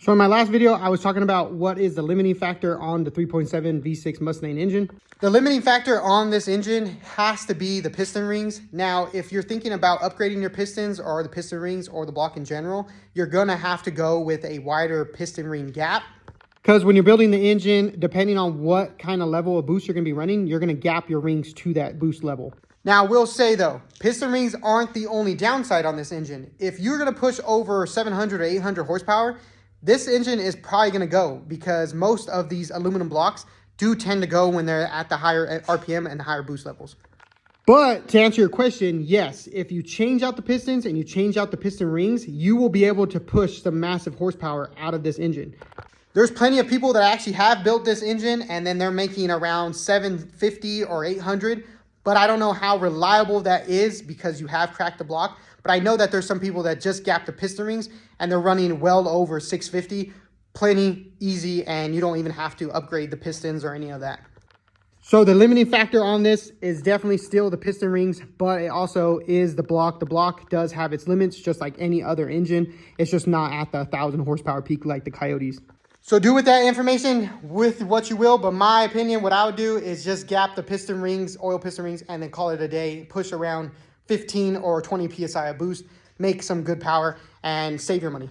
So in my last video, I was talking about what is the limiting factor on the 3.7 V6 Mustang engine. The limiting factor on this engine has to be the piston rings. Now, if you're thinking about upgrading your pistons or the piston rings or the block in general, you're gonna have to go with a wider piston ring gap. Because when you're building the engine, depending on what kind of level of boost you're gonna be running, you're gonna gap your rings to that boost level. Now, I will say though, piston rings aren't the only downside on this engine. If you're gonna push over 700 or 800 horsepower, this engine is probably going to go because most of these aluminum blocks do tend to go when they're at the higher RPM and the higher boost levels. But to answer your question, yes, if you change out the pistons and you change out the piston rings, you will be able to push some massive horsepower out of this engine. There's plenty of people that actually have built this engine and then they're making around 750 or 800, but I don't know how reliable that is because you have cracked the block. But I know that there's some people that just gap the piston rings and they're running well over 650, plenty easy, and you don't even have to upgrade the pistons or any of that. So the limiting factor on this is definitely still the piston rings, but it also is the block. The block does have its limits just like any other engine. It's just not at the 1,000 horsepower peak like the Coyotes. So do with that information with what you will, but my opinion, what I would do is just gap the piston rings, oil piston rings, and then call it a day, push around 15 or 20 PSI of boost, make some good power, and save your money.